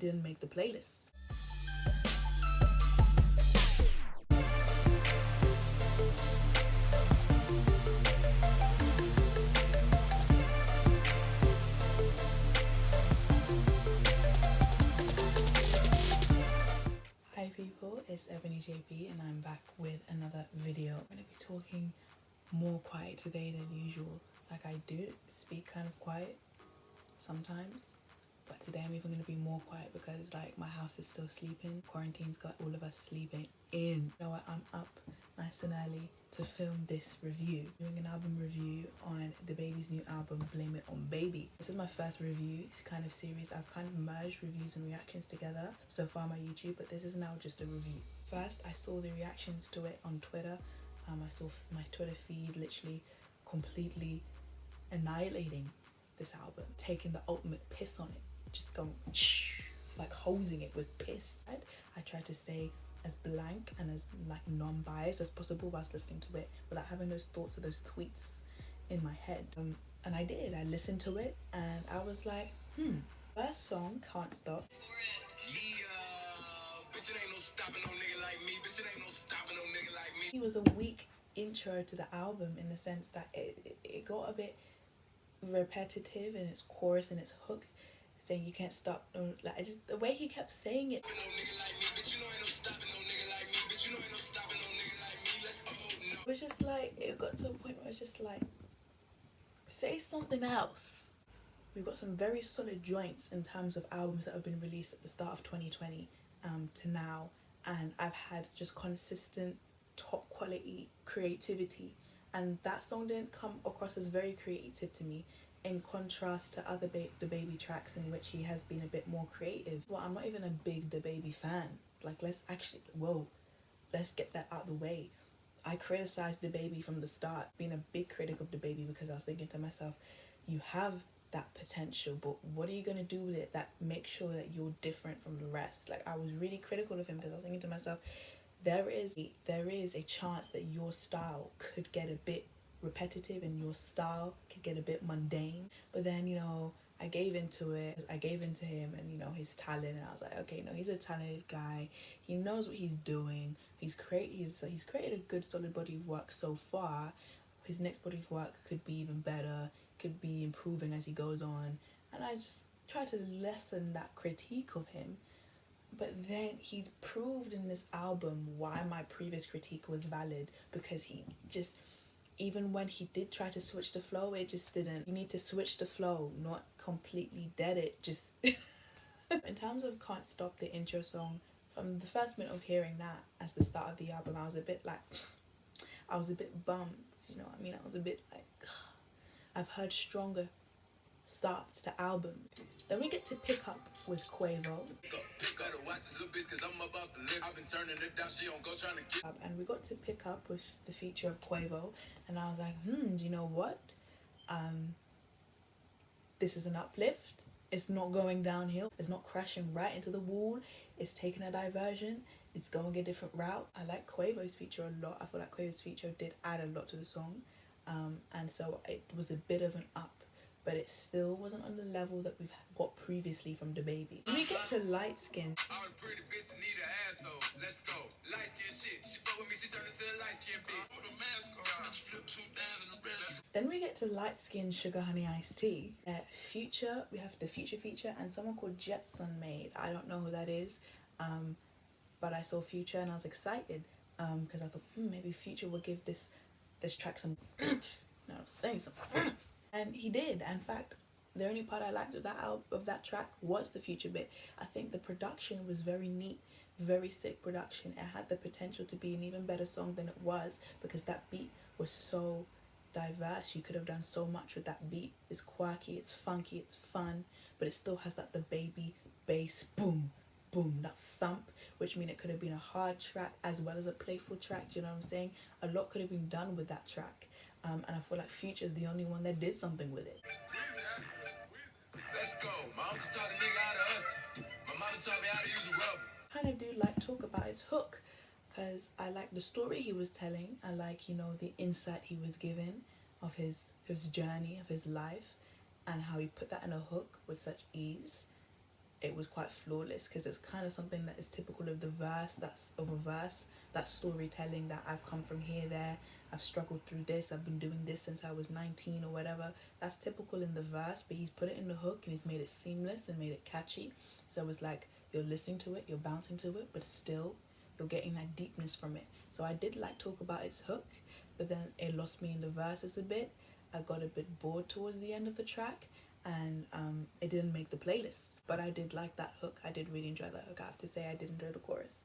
didn't make the playlist. Hi people, it's Ebony JP and I'm back with another video. I'm going to be talking more quiet today than usual. Like, I do speak kind of quiet sometimes, but today I'm even going to be more quiet because like my house is still sleeping. Quarantine's got all of us sleeping in. You know what, I'm up nice and early to film this review. Doing an album review on Dababy's new album, Blame It on Baby. This is my first review kind of series. I've kind of merged reviews and reactions together so far on my YouTube, but this is now just a review. First, I saw the reactions to it on Twitter. I saw my Twitter feed literally completely annihilating this album, taking the ultimate piss on it, just going like hosing it with piss. I tried to stay as blank and as like non-biased as possible whilst listening to it without having those thoughts or those tweets in my head, and I did. I listened to it and I was like, first song, Can't Stop. It was a weak intro to the album in the sense that it got a bit repetitive in its chorus and its hook, saying you can't stop, like, just the way he kept saying it. It was just like, it got to a point where it's just like, say something else. We've got some very solid joints in terms of albums that have been released at the start of 2020 to now, and I've had just consistent top quality creativity, and that song didn't come across as very creative to me, in contrast to other Dababy tracks in which he has been a bit more creative. Well, I'm not even a big Dababy fan. Like, let's get that out of the way. I criticized Dababy from the start, being a big critic of Dababy, because I was thinking to myself, you have that potential, but what are you going to do with it that makes sure that you're different from the rest? Like, I was really critical of him because I was thinking to myself, there is a chance that your style could get a bit repetitive and your style could get a bit mundane. But then, you know, I gave into him and, you know, his talent, and I was like, okay, no, he's a talented guy, he knows what he's doing, he's created a good solid body of work so far. His next body of work could be even better, could be improving as he goes on, and I just try to lessen that critique of him. But then he's proved in this album why my previous critique was valid, because he just, even when he did try to switch the flow, it just didn't. You need to switch the flow, not completely dead it, just in terms of Can't Stop, the intro song, from the first minute of hearing that as the start of the album, I was a bit like, I was a bit bummed, you know what I mean? I was a bit like, I've heard stronger starts to albums. Then we get to Pick Up with Quavo. And we got to Pick Up with the feature of Quavo, and I was like, do you know what? This is an uplift. It's not going downhill. It's not crashing right into the wall. It's taking a diversion. It's going a different route. I like Quavo's feature a lot. I feel like Quavo's feature did add a lot to the song. And so it was a bit of an up, but it still wasn't on the level that we've got previously from Dababy. When we get to Light Skin, then we get to Light Skin, Sugar Honey Iced Tea. Future, we have the Future feature and someone called Jetson Made. I don't know who that is, but I saw Future and I was excited because I thought maybe Future will give this track some no, I'm saying something. And he did. In fact, the only part I liked of that track was the Future bit. I think the production was very neat, very sick production. It had the potential to be an even better song than it was, because that beat was so diverse. You could have done so much with that beat. It's quirky, it's funky, it's fun, but it still has that Dababy bass, boom, boom, that thump, which means it could have been a hard track as well as a playful track. You know what I'm saying? A lot could have been done with that track, and I feel like Future's the only one that did something with it. Let's go. My uncle taught a nigga how to hustle. My mama taught me how to use a rubber. Kind of do like talk about his hook, because I like the story he was telling. I like, you know, the insight he was giving of his journey, of his life, and how he put that in a hook with such ease. it was quite flawless, because it's kind of something that is typical of the verse, that storytelling, that I've come from here, there, I've struggled through this, I've been doing this since I was 19 or whatever. That's typical in the verse, but he's put it in the hook and he's made it seamless and made it catchy. So it was like, you're listening to it, you're bouncing to it, but still you're getting that deepness from it. So I did like talk about its hook, but then it lost me in the verses a bit. I got a bit bored towards the end of the track, and it didn't make the playlist. But I did like that hook. I did really enjoy that hook. I have to say, I did enjoy the chorus.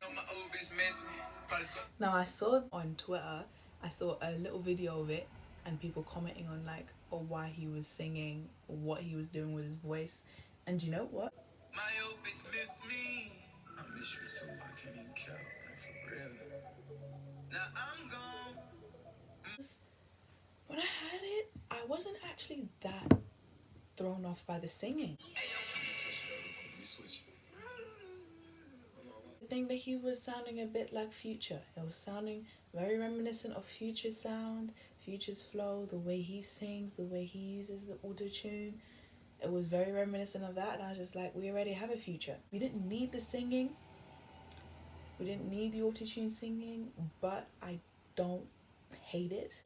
Now, I saw on Twitter, I saw a little video of it, and people commenting on like, oh, why he was singing, what he was doing with his voice. And you know what? My old bitch miss me. I miss you too. I can't even count. For real. Now I'm gone. When I heard it, I wasn't actually that thrown off by the singing. I think that he was sounding a bit like Future. It was sounding very reminiscent of Future's sound, Future's flow, the way he sings, the way he uses the auto-tune. It was very reminiscent of that, and I was just like, we already have a Future. We didn't need the singing. We didn't need the auto-tune singing, but I don't hate it.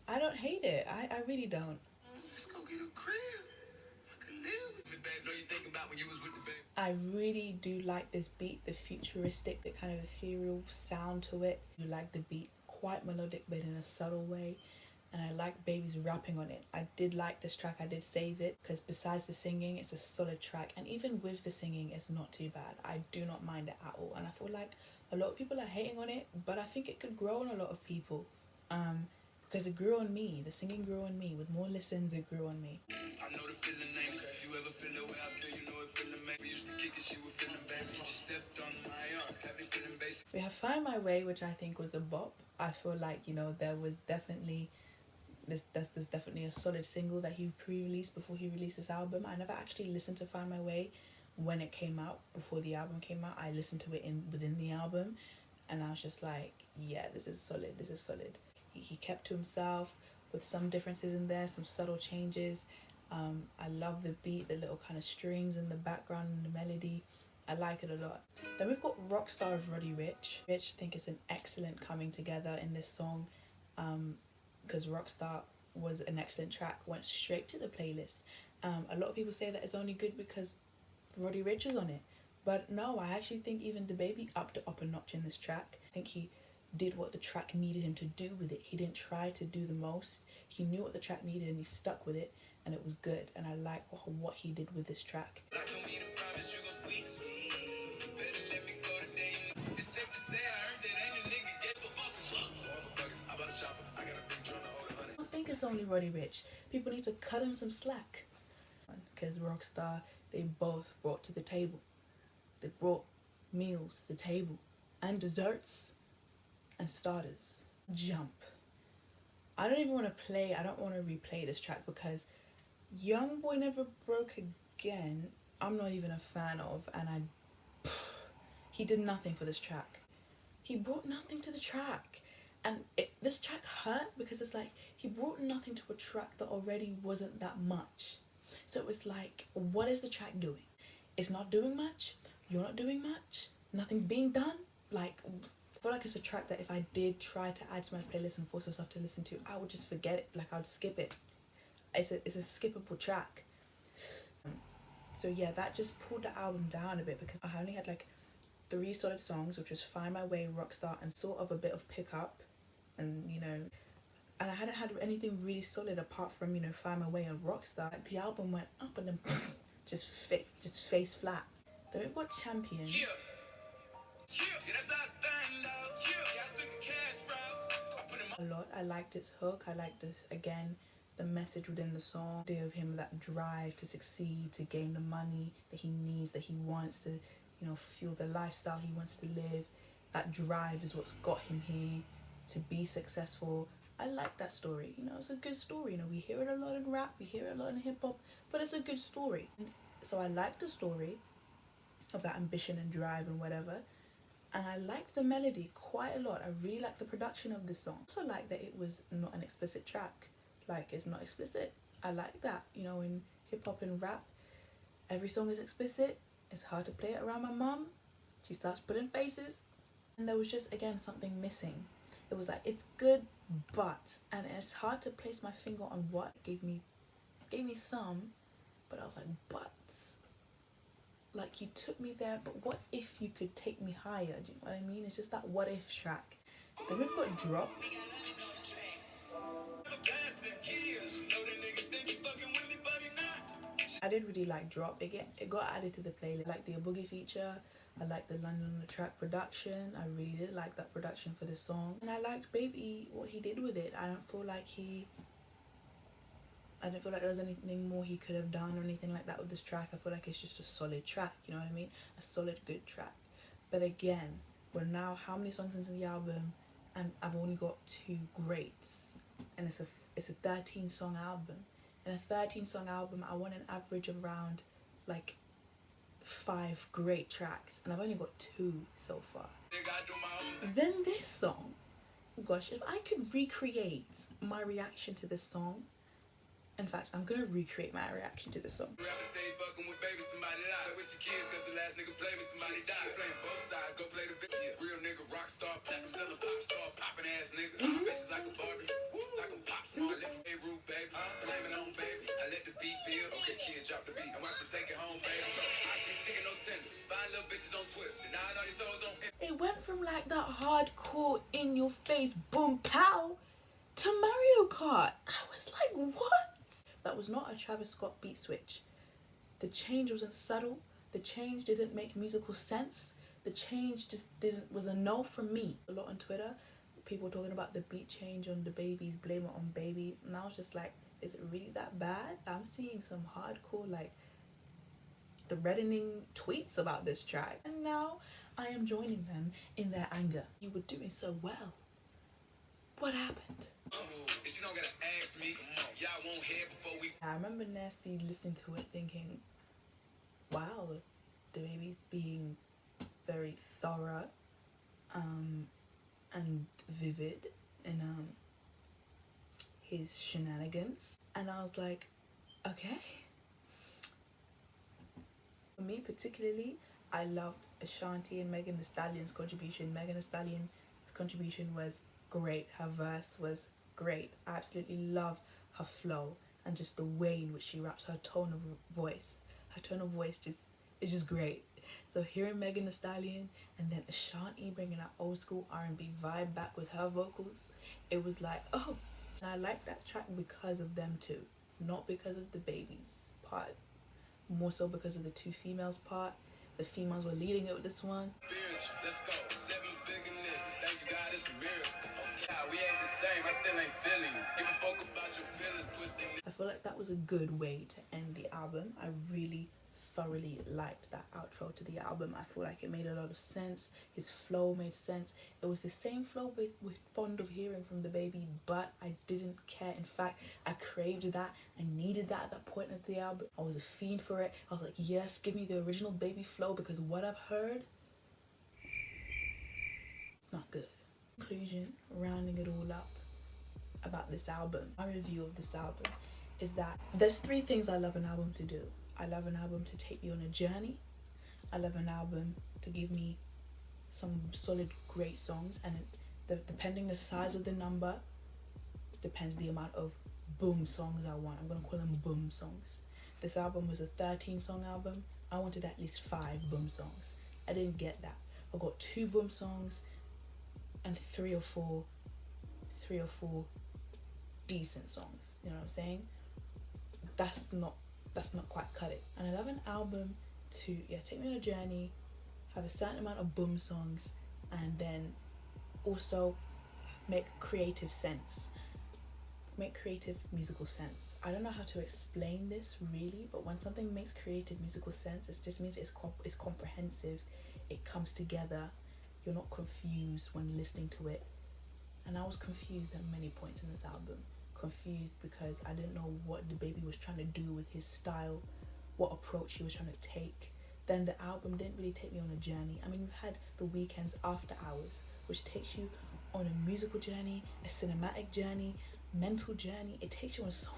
I don't hate it. I really don't. Let's go get a crib. I can live with me, babe. Know you think about when you was with the babe. I really do like this beat, the futuristic, the kind of ethereal sound to it. You like the beat, quite melodic, but in a subtle way. And I like Baby's rapping on it. I did like this track. I did save it because besides the singing, it's a solid track. And even with the singing, it's not too bad. I do not mind it at all. And I feel like a lot of people are hating on it, but I think it could grow on a lot of people. Because it grew on me. The singing grew on me. With more listens, it grew on me. I know the feeling ain't you ever feel the way I feel, you know it feeling maybe used to kick it, she was feeling baby. She stepped on my arm, having feeling basic. We have Find My Way, which I think was a bop. I feel like, you know, there was definitely there's definitely a solid single that he pre-released before he released this album. I never actually listened to Find My Way when it came out, before the album came out. I listened to it within the album, and I was just like, yeah, this is solid, this is solid. He kept to himself with some differences in there, some subtle changes. I love the beat, the little kind of strings in the background and the melody. I like it a lot. Then we've got Rockstar of Roddy Ricch. I think it's an excellent coming together in this song, because Rockstar was an excellent track, went straight to the playlist. A lot of people say that it's only good because Roddy Ricch is on it. But no, I actually think even Dababy upped it up a notch in this track. I think he did what the track needed him to do with it. He didn't try to do the most. He knew what the track needed and he stuck with it, and it was good. And I like what he did with this track. I don't think it's only Roddy Ricch. People need to cut him some slack. Because Rockstar, they both brought to the table. They brought meals to the table, and desserts, and starters. Jump. I don't even want to replay this track because Young Boy Never Broke Again, I'm not even a fan of, and he did nothing for this track. He brought nothing to the track. And this track hurt because it's like he brought nothing to a track that already wasn't that much. So it's like, what is the track doing? It's not doing much. You're not doing much. Nothing's being done. Like, I feel like it's a track that if I did try to add to my playlist and force myself to listen to, I would just forget it. Like, I would skip it. It's a skippable track. So yeah, that just pulled the album down a bit because I only had like 3 solid songs, which was Find My Way, Rockstar, and sort of a bit of Pickup. And, you know, and I hadn't had anything really solid apart from, you know, Find My Way and Rockstar. Like, the album went up and then just face flat. Then we've got Champion. Yeah. A lot. I liked its hook. I liked this, again, the message within the song. The idea of him, that drive to succeed, to gain the money that he needs, that he wants to, you know, fuel the lifestyle he wants to live. That drive is what's got him here to be successful. I like that story. You know, it's a good story. You know, we hear it a lot in rap, we hear it a lot in hip hop, but it's a good story. So I like the story of that ambition and drive and whatever. And I liked the melody quite a lot. I really liked the production of this song. I also like that it was not an explicit track. Like, it's not explicit. I like that, you know, in hip hop and rap. Every song is explicit. It's hard to play it around my mum. She starts putting faces. And there was just, again, something missing. It was like, it's good, but, and it's hard to place my finger on what gave me some, but I was like, but, like, you took me there, but what if you could take me higher? Do you know what I mean? It's just that what if track. Then we've got Drop. I did really like Drop. It got added to the playlist. I like the Boogie feature. I like the London on the Track production. I really did like that production for this song. And I liked Baby, what he did with it. I didn't feel like there was anything more he could have done or anything like that with this track. I feel like it's just a solid track, you know what I mean? A solid, good track. But again, we're now how many songs into the album, and I've only got 2 greats. And it's a 13-song album. In a 13-song album, I want an average of around like 5 great tracks, and I've only got 2 so far. Then this song, gosh, if I could recreate my reaction to this song, in fact, I'm gonna recreate my reaction to this song. It went from like that hardcore in your face boom pow to Mario Kart. I was like, what? That was not a Travis Scott beat switch. The change wasn't subtle. The change didn't make musical sense. The change just was a no from me. A lot on Twitter, people talking about the beat change on Dababy's Blame It on Baby. And I was just like, is it really that bad? I'm seeing some hardcore, like, threatening tweets about this track. And now I am joining them in their anger. You were doing so well. What happened? I remember Nasty listening to it thinking, wow, Dababy's being very thorough and vivid in his shenanigans. And I was like, okay. For me particularly, I loved Ashanti and Megan Thee Stallion's contribution. Megan Thee Stallion's contribution was great. Her verse was great. I absolutely love her flow and just the way in which she raps, her tone of voice. Her tone of voice is just great. So hearing Megan Thee Stallion and then Ashanti bringing that old school R&B vibe back with her vocals, it was like, oh. And I like that track because of them two, not because of the babies part, more so because of the 2 females part. The females were leading it with this one. Let's go. 7-figure nigga. Thank God it's a miracle. We ain't the same. I still ain't feeling you. Give a fuck about your feelings, pussy. I feel like that was a good way to end the album. I really thoroughly liked that outro to the album. I feel like it made a lot of sense. His flow made sense. It was the same flow we're fond of hearing from Dababy, but I didn't care. In fact, I craved that. I needed that at that point of the album. I was a fiend for it. I was like, yes, give me the original Baby flow, because what I've heard, it's not good. Conclusion, rounding it all up about this album, my review of this album is that there's 3 things I love an album to do. I love an album to take me on a journey. I love an album to give me some solid, great songs, and depending the size of the number, depends the amount of boom songs I want. I'm gonna call them boom songs. This album was a 13-song album. I wanted at least 5 boom songs. I didn't get that. I got 2 boom songs and 3 or 4 decent songs. You know what I'm saying? That's not quite cut it. And I love an album to take me on a journey, have a certain amount of boom songs, and then also make creative musical sense. I don't know how to explain this really, but when something makes creative musical sense, it just means it's comprehensive, it comes together, you're not confused when listening to it. And I was confused at many points in this album. Confused because I didn't know what Dababy was trying to do with his style, what approach he was trying to take. Then the album didn't really take me on a journey. I mean, we've had The Weeknd's After Hours, which takes you on a musical journey, a cinematic journey, mental journey. It takes you on so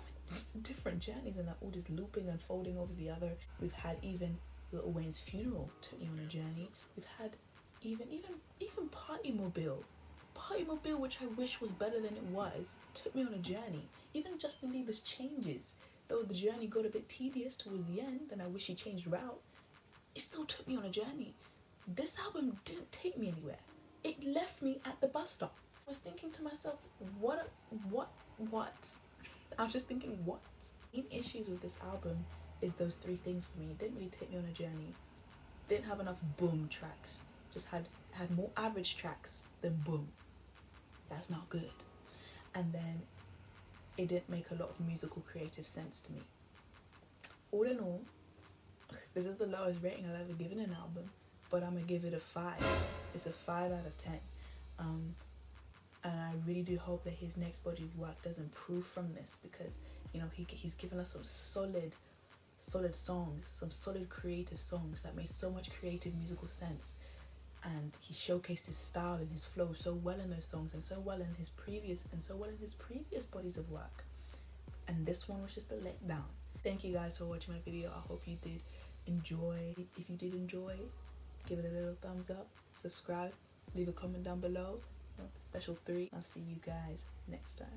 different journeys, and they're all just looping and folding over the other. We've had even Lil Wayne's funeral took me on a journey. We've had even Party Mobile, which I wish was better than it was, took me on a journey. Even Justin Bieber's Changes, though the journey got a bit tedious towards the end and I wish he changed route, it still took me on a journey. This album didn't take me anywhere. It left me at the bus stop. I was thinking to myself, what? I was just thinking, what? The main issues with this album is those three things for me. It didn't really take me on a journey. Didn't have enough boom tracks. Just had more average tracks than boom. That's not good. And then it didn't make a lot of musical creative sense to me. All in all, this is the lowest rating I've ever given an album, but I'm gonna give it a 5. It's a 5 out of 10. And I really do hope that his next body of work does improve from this, because he's given us some solid songs, some solid creative songs that made so much creative musical sense, and he showcased his style and his flow so well in those songs, and so well in his previous bodies of work. And this one was just a letdown. Thank you guys for watching my video. I hope you did enjoy. If you did enjoy, give it a little thumbs up, subscribe, leave a comment down below. Special 3. I'll see you guys next time.